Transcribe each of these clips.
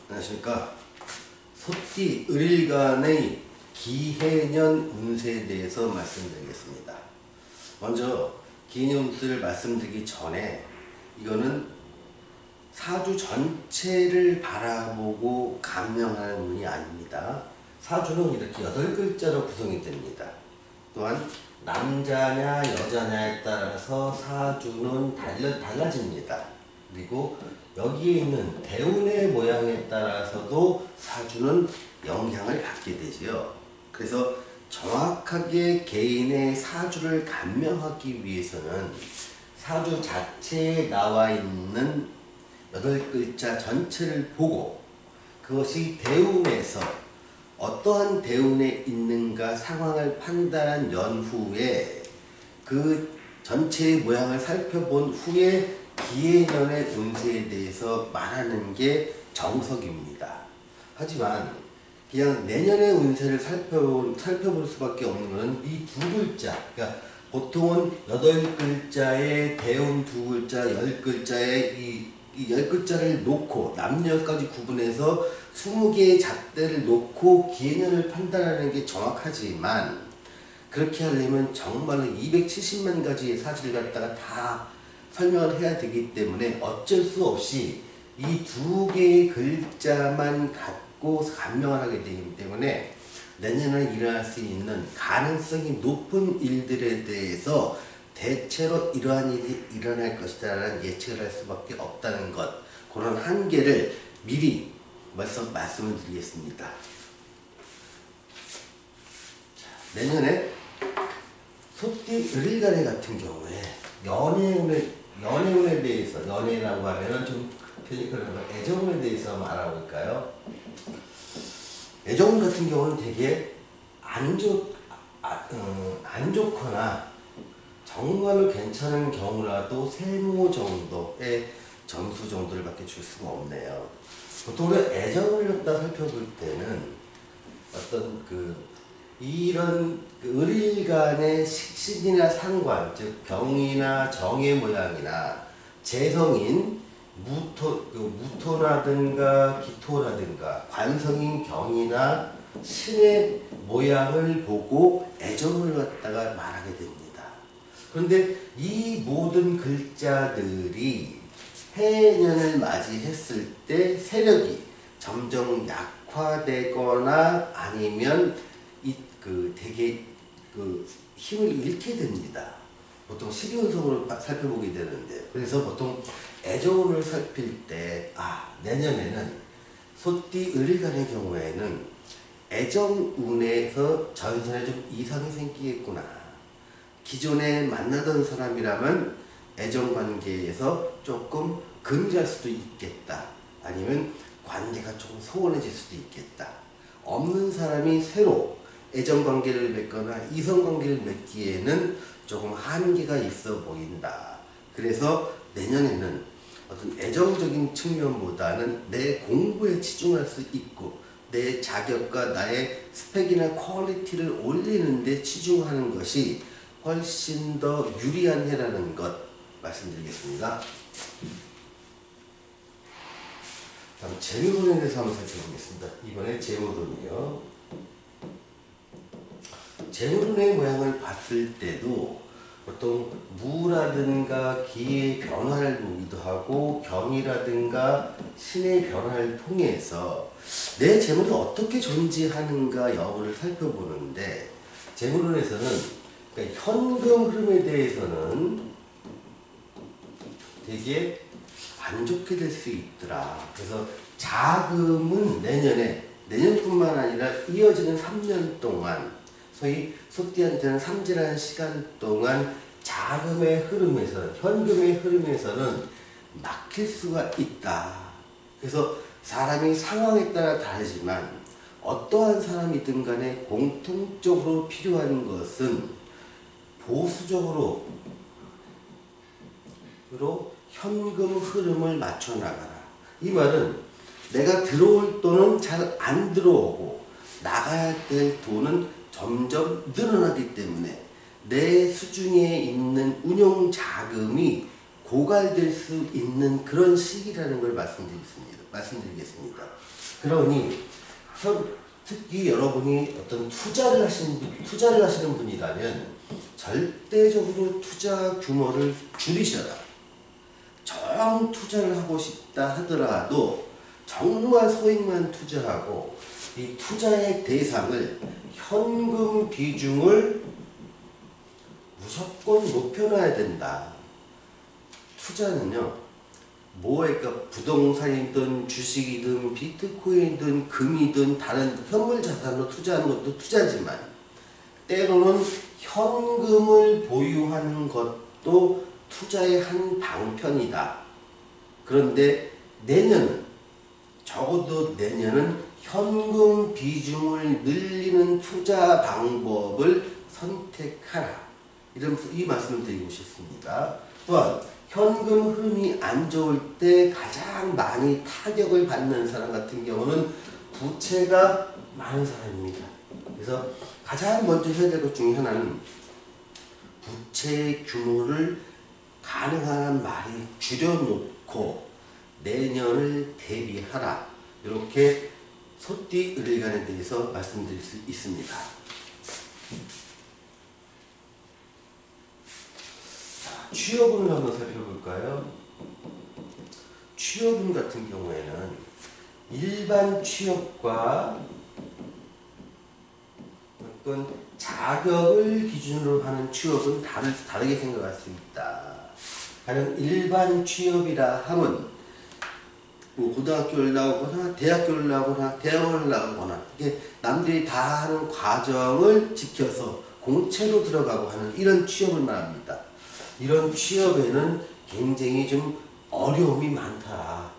안녕하십니까. 소띠 을일간의 기해년 운세에 대해서 말씀드리겠습니다. 먼저 기해년 운세를 말씀드리기 전에 이거는 사주 전체를 바라보고 감명하는 운이 아닙니다. 사주는 이렇게 8글자로 구성이 됩니다. 또한 남자냐 여자냐에 따라서 사주는 달라집니다. 그리고 여기에 있는 대운의 모양에 따라서도 사주는 영향을 받게 되지요. 그래서 정확하게 개인의 사주를 감명하기 위해서는 사주 자체에 나와 있는 8글자 전체를 보고 그것이 대운에서 어떠한 대운에 있는가 상황을 판단한 연후에 그 전체의 모양을 살펴본 후에 기해년의 운세에 대해서 말하는 게 정석입니다. 하지만 그냥 내년의 운세를 살펴볼 수밖에 없는 것은 이 두 글자, 그러니까 보통은 8글자의 대운 2글자, 10글자의 이 10글자를 놓고 남녀까지 구분해서 20개의 잣대를 놓고 기해년을 판단하는 게 정확하지만 그렇게 하려면 정말로 270만 가지의 사실을 갖다가 다 설명을 해야 되기 때문에 어쩔 수 없이 이 2개의 글자만 갖고 감명을 하게 되기 때문에 내년에 일어날 수 있는 가능성이 높은 일들에 대해서 대체로 이러한 일이 일어날 것이다 라는 예측을 할 수밖에 없다는 것, 그런 한계를 미리 말씀을 드리겠습니다. 내년에 소띠 을일간에 같은 경우에 연애운에 대해서, 연애라고 하면은 좀 편히 그런 거, 애정운에 대해서 한번 알아볼까요? 애정운 같은 경우는 되게 안 좋거나 정말로 괜찮은 경우라도 세모 정도의 점수 정도를 밖에 줄 수가 없네요. 보통 애정을 갖다 살펴볼 때는 어떤 이런 을일간의 식신이나 상관, 즉 병이나 정의 모양이나 재성인 무토라든가 기토라든가 관성인 경이나 신의 모양을 보고 애정을 갖다가 말하게 됩니다. 그런데 이 모든 글자들이 해년을 맞이했을 때 세력이 점점 약화되거나 아니면 되게 힘을 잃게 됩니다. 보통 12운성으로 살펴보게 되는데, 그래서 보통 애정운을 살필 때 내년에는 소띠 을일간의 경우에는 애정운에서 전선에 좀 이상이 생기겠구나. 기존에 만나던 사람이라면 애정관계에서 조금 금지할 수도 있겠다. 아니면 관계가 조금 소원해질 수도 있겠다. 없는 사람이 새로 애정관계를 맺거나 이성관계를 맺기에는 조금 한계가 있어 보인다. 그래서 내년에는 어떤 애정적인 측면보다는 내 공부에 치중할 수 있고 내 자격과 나의 스펙이나 퀄리티를 올리는 데 치중하는 것이 훨씬 더 유리한 해라는 것 말씀드리겠습니다. 다음 재물운에 대해서 한번 살펴보겠습니다. 이번에 재물운이요. 재물운의 모양을 봤을 때도 보통 무라든가 기의 변화를 보기도 하고 병이라든가 신의 변화를 통해서 내 재물이 어떻게 존재하는가 여부를 살펴보는데, 재물운에서는 그러니까 현금 흐름에 대해서는 되게 안 좋게 될 수 있더라. 그래서 자금은 내년뿐만 아니라 이어지는 3년 동안, 소위 소띠한테는 삼지라는 시간 동안 자금의 흐름에서는, 현금의 흐름에서는 막힐 수가 있다. 그래서 사람이 상황에 따라 다르지만 어떠한 사람이든 간에 공통적으로 필요한 것은 보수적으로 현금 흐름을 맞춰 나가라. 이 말은 내가 들어올 돈은 잘 안 들어오고 나가야 될 돈은 점점 늘어나기 때문에 내 수중에 있는 운용 자금이 고갈될 수 있는 그런 시기라는 걸 말씀드리겠습니다. 그러니 특히 여러분이 어떤 투자를 하시는 분이라면 절대적으로 투자 규모를 줄이셔라. 정 투자를 하고 싶다 하더라도 정말 소액만 투자하고 이 투자의 대상을 현금 비중을 무조건 높여놔야 된다. 투자는요, 그러니까 부동산이든 주식이든 비트코인이든 금이든 다른 현물 자산으로 투자하는 것도 투자지만 때로는 현금을 보유하는 것도 투자의 한 방편이다. 그런데 적어도 내년은 현금 비중을 늘리는 투자 방법을 선택하라. 이 말씀을 드리고 싶습니다. 또한 현금 흐름이 안 좋을 때 가장 많이 타격을 받는 사람 같은 경우는 부채가 많은 사람입니다. 그래서 가장 먼저 해야 될 것 중에 하나는 부채의 규모를 가능한 한 많이 줄여놓고 내년을 대비하라. 이렇게 소띠 을간에 대해서 말씀드릴 수 있습니다. 취업운을 한번 살펴볼까요? 취업운 같은 경우에는 일반 취업과 어떤 자격을 기준으로 하는 취업은 다르게 생각할 수 있다. 가령 일반 취업이라 하면 고등학교를 나오거나 대학교를 나오거나 대학원을 나오거나 이게 남들이 다 하는 과정을 지켜서 공채로 들어가고 하는 이런 취업을 말합니다. 이런 취업에는 굉장히 좀 어려움이 많다.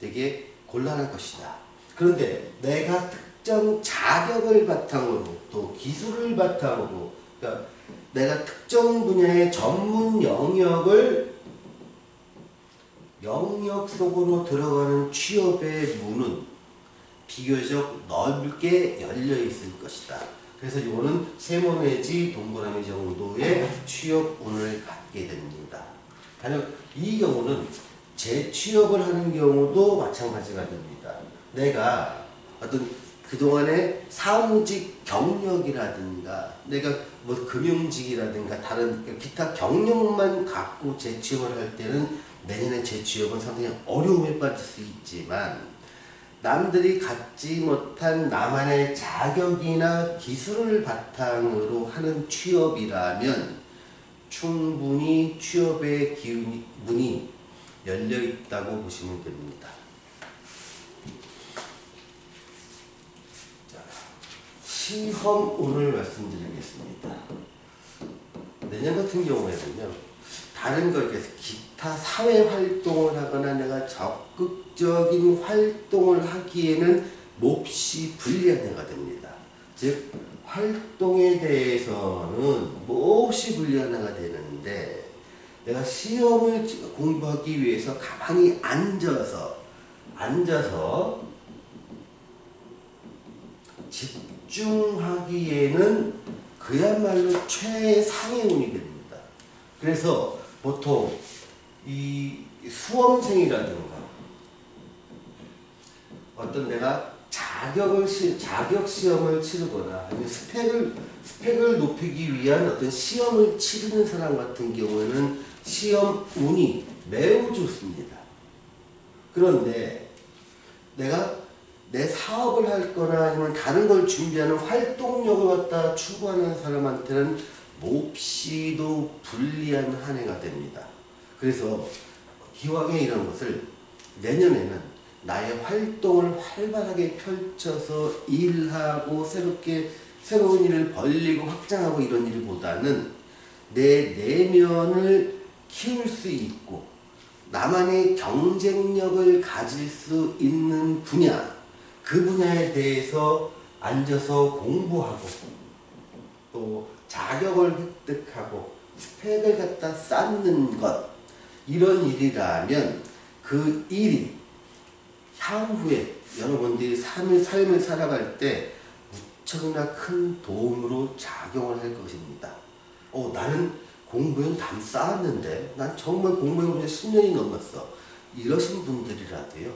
되게 곤란할 것이다. 그런데 내가 특정 자격을 바탕으로 또 기술을 바탕으로 그러니까 내가 특정 분야의 전문 영역 속으로 들어가는 취업의 문은 비교적 넓게 열려 있을 것이다. 그래서 이거는 세모 내지 동그라미 정도의 취업운을 갖게 됩니다. 단연 이 경우는 재취업을 하는 경우도 마찬가지가 됩니다. 내가 어떤 그동안의 사무직 경력이라든가 내가 뭐 금융직이라든가 다른 기타 경력만 갖고 재취업을 할 때는 내년에 재취업은 상당히 어려움에 빠질 수 있지만 남들이 갖지 못한 나만의 자격이나 기술을 바탕으로 하는 취업이라면 충분히 취업의 문이 열려 있다고 보시면 됩니다. 시험운을 말씀드리겠습니다. 내년 같은 경우에는요, 다른 걸 기타 사회 활동을 하거나 내가 적극적인 활동을 하기에는 몹시 불리한 해가 됩니다. 즉 활동에 대해서는 몹시 불리한 해가 되는데 내가 시험을 공부하기 위해서 가만히 앉아서 집중하기에는 그야말로 최상의 운이 됩니다. 그래서 보통 이 수험생이라든가 어떤 내가 자격 시험을 치르거나 아니면 스펙을 높이기 위한 어떤 시험을 치르는 사람 같은 경우에는 시험 운이 매우 좋습니다. 그런데 내가 내 사업을 할 거나 아니면 다른 걸 준비하는 활동력을 갖다 추구하는 사람한테는 몹시도 불리한 한 해가 됩니다. 그래서 기왕에 이런 것을 내년에는 나의 활동을 활발하게 펼쳐서 일하고 새로운 일을 벌리고 확장하고 이런 일보다는 내 내면을 키울 수 있고 나만의 경쟁력을 가질 수 있는 분야, 그 분야에 대해서 앉아서 공부하고 또 자격을 획득하고 스펙을 갖다 쌓는 것, 이런 일이라면 그 일이 향후에 여러분들이 삶을 살아갈 때 무척이나 큰 도움으로 작용을 할 것입니다. 나는 공부엔 담 쌓았는데 난 정말 공부해본 지 10년이 넘었어. 이러신 분들이라도요.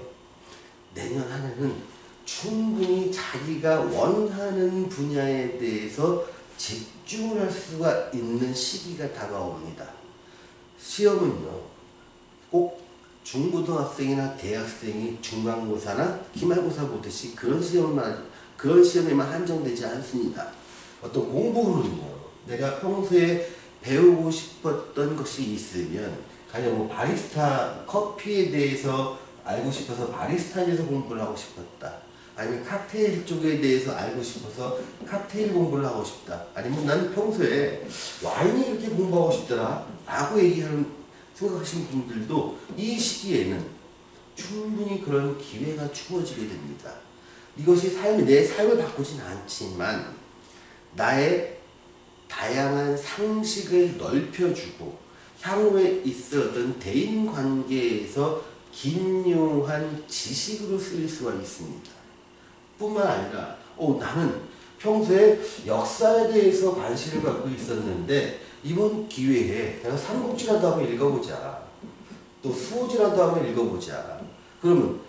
내년 한 해는 충분히 자기가 원하는 분야에 대해서 집중을 할 수가 있는 시기가 다가옵니다. 시험은요. 꼭 중고등학생이나 대학생이 중간고사나 기말고사 보듯이 그런 시험에만 한정되지 않습니다. 어떤 공부는요. 내가 평소에 배우고 싶었던 것이 있으면 가령 뭐 바리스타 커피에 대해서 알고 싶어서 바리스타에 대해서 공부를 하고 싶었다. 아니면 칵테일 쪽에 대해서 알고 싶어서 칵테일 공부를 하고 싶다. 아니면 나는 평소에 와인이 이렇게 공부하고 싶더라 라고 생각하시는 분들도 이 시기에는 충분히 그런 기회가 주어지게 됩니다. 이것이 내 삶을 바꾸진 않지만 나의 다양한 상식을 넓혀주고 향후에 있었던 대인관계에서 긴요한 지식으로 쓰일 수가 있습니다. 뿐만 아니라 나는 평소에 역사에 대해서 관심을 갖고 있었는데 이번 기회에 내가 삼국지라도 한번 읽어보자. 또 수호지라도 한번 읽어보자. 그러면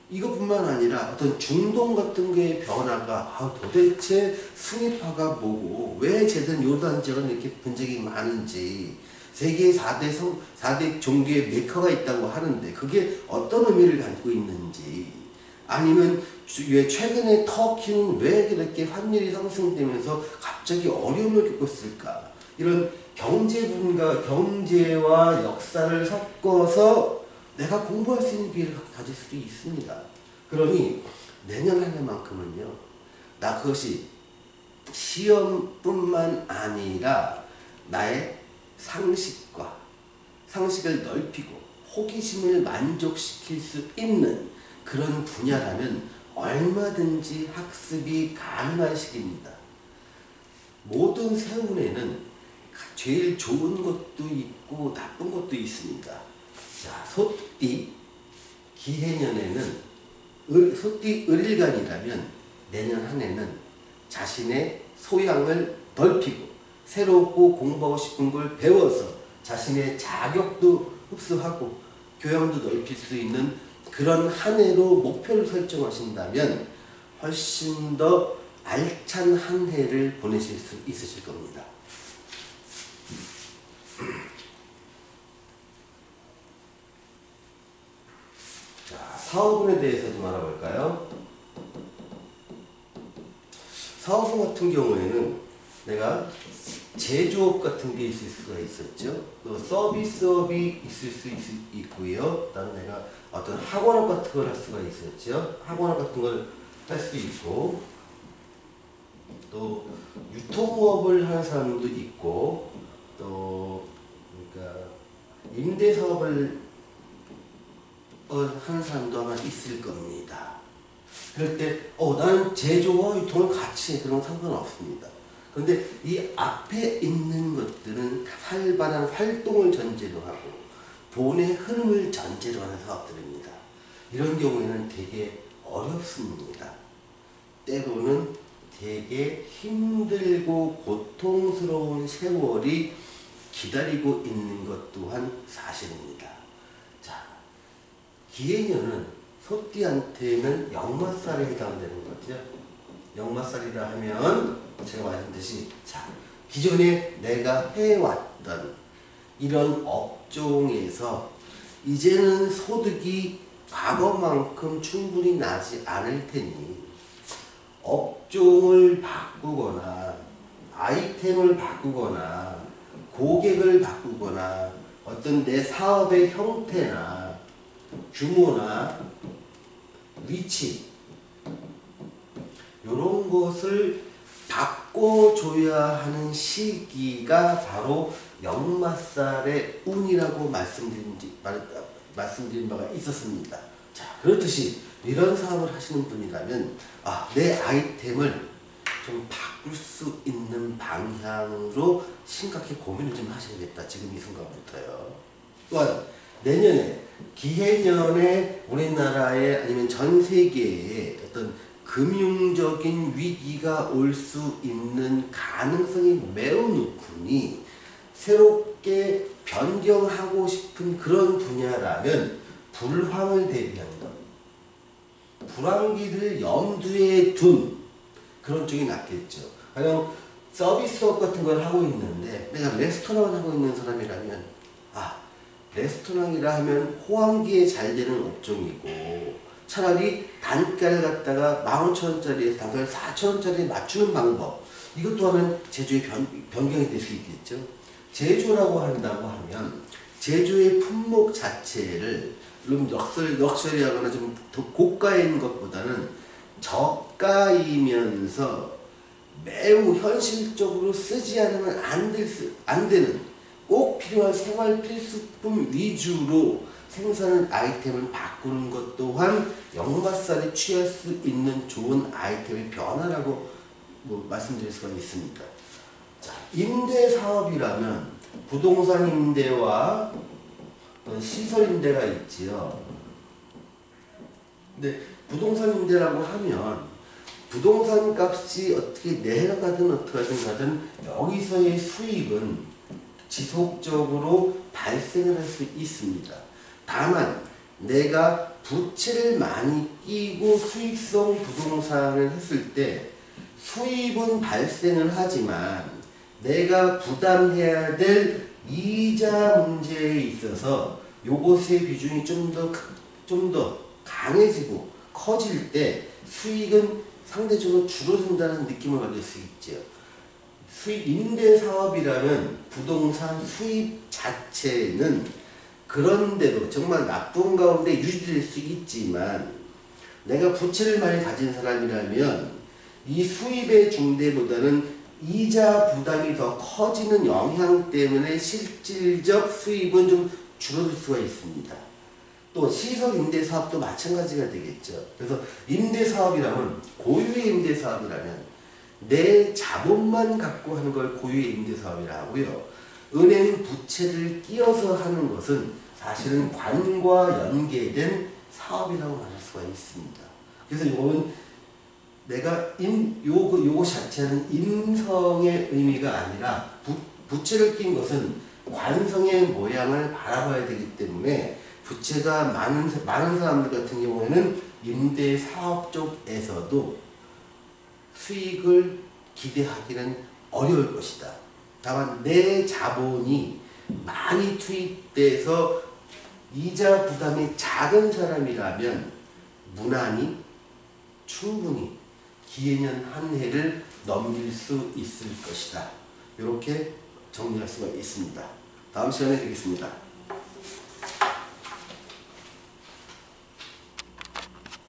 이것뿐만 아니라 어떤 중동 같은 게 변화가 도대체 승입파가 뭐고 왜 쟤들은 요르단 지역은 이렇게 분쟁이 많은지 세계 4대 종교의 메카가 있다고 하는데 그게 어떤 의미를 갖고 있는지 아니면 왜 최근에 터키는 왜 그렇게 환율이 상승되면서 갑자기 어려움을 겪었을까 이런 경제와 역사를 섞어서 내가 공부할 수 있는 기회를 가질 수도 있습니다. 그러니 내년 한 해만큼은요. 나 그것이 시험뿐만 아니라 나의 상식을 넓히고 호기심을 만족시킬 수 있는 그런 분야라면 얼마든지 학습이 가능한 시기입니다. 모든 세운에는 제일 좋은 것도 있고 나쁜 것도 있습니다. 자, 소띠 기해년에는 소띠 을일간이라면 내년 한 해는 자신의 소양을 넓히고 새롭고 공부하고 싶은 걸 배워서 자신의 자격도 흡수하고 교양도 넓힐 수 있는 그런 한 해로 목표를 설정하신다면 훨씬 더 알찬 한 해를 보내실 수 있으실 겁니다. 자, 사업운에 대해서 좀 알아볼까요? 사업운 같은 경우에는 내가 제조업 같은 게 있을 수가 있었죠. 또 서비스업이 있을 수 있고요. 그다음에 내가 어떤 학원업 같은 걸 할 수가 있었죠. 학원업 같은 걸 할 수 있고 또 유통업을 하는 사람도 있고 또 그러니까 임대사업을 하는 사람도 아마 있을 겁니다. 그럴 때 나는 제조와 유통을 같이 해. 그런 건 상관없습니다. 그런데 이 앞에 있는 것들은 활발한 활동을 전제로 하고 돈의 흐름을 전제로 하는 사업들입니다. 이런 경우에는 되게 어렵습니다. 때로는 되게 힘들고 고통스러운 세월이 기다리고 있는 것 또한 사실입니다. 자, 기해년은 소띠한테는 역마살에 해당되는 거죠. 역마살이라 하면 제가 말씀드렸듯이 기존에 내가 해왔던 이런 업종에서 이제는 소득이 과거만큼 충분히 나지 않을 테니 업종을 바꾸거나 아이템을 바꾸거나 고객을 바꾸거나 어떤 내 사업의 형태나 규모나 위치 이런 것을 바꿔줘야 하는 시기가 바로 역마살의 운이라고 말씀드린 바가 있었습니다. 자, 그렇듯이 이런 사업을 하시는 분이라면 내 아이템을 좀 바꿀 수 있는 방향으로 심각히 고민을 좀 하셔야겠다. 지금 이 순간부터요. 또한 내년에 기해년에 우리나라에 아니면 전 세계에 어떤 금융적인 위기가 올 수 있는 가능성이 매우 높으니 새롭게 변경하고 싶은 그런 분야라면 불황을 대비하는 것, 불황기를 염두에 둔 그런 쪽이 낫겠죠. 가령 서비스업 같은 걸 하고 있는데 내가 레스토랑을 하고 있는 사람이라면 레스토랑이라 하면 호황기에 잘 되는 업종이고 차라리 단가를 갖다가 15,000원짜리에서 단가를 4,000원짜리에 맞추는 방법, 이것도 하면 제조의 변경이 될 수 있겠죠. 제조라고 한다고 하면 제조의 품목 자체를 좀 럭셔리하거나 좀 더 고가인 것보다는 저가이면서 매우 현실적으로 쓰지 않으면 안 되는 꼭 필요한 생활 필수품 위주로 생산한 아이템을 바꾸는 것 또한 역마살이 취할 수 있는 좋은 아이템의 변화라고 말씀드릴 수가 있습니다. 자, 임대사업이라면 부동산 임대와 시설 임대가 있지요. 근데 부동산 임대라고 하면 부동산 값이 어떻게 내려가든 어떻게 가든 여기서의 수익은 지속적으로 발생을 할 수 있습니다. 다만 내가 부채를 많이 끼고 수익성 부동산을 했을 때 수입은 발생을 하지만 내가 부담해야 될 이자 문제에 있어서 요것의 비중이 좀 더 강해지고 커질 때 수익은 상대적으로 줄어든다는 느낌을 받을 수 있죠. 임대사업이라는 부동산 수입 자체는 그런대로 정말 나쁜 가운데 유지될 수 있지만 내가 부채를 많이 가진 사람이라면 이 수입의 중대보다는 이자 부담이 더 커지는 영향 때문에 실질적 수입은 좀 줄어들 수가 있습니다. 또 시설 임대사업도 마찬가지가 되겠죠. 그래서 임대사업이라면 고유의 임대사업이라면 내 자본만 갖고 하는 걸 고유의 임대사업이라 하고요. 은행 부채를 끼워서 하는 것은 사실은 관과 연계된 사업이라고 말할 수가 있습니다. 그래서 이거는 내가 요거 자체는 임성의 의미가 아니라 부채를 낀 것은 관성의 모양을 바라봐야 되기 때문에 부채가 많은 사람들 같은 경우에는 임대사업 쪽에서도 수익을 기대하기는 어려울 것이다. 다만 내 자본이 많이 투입돼서 이자 부담이 작은 사람이라면 무난히 충분히 기해년 한 해를 넘길 수 있을 것이다. 이렇게 정리할 수가 있습니다. 다음 시간에 뵙겠습니다.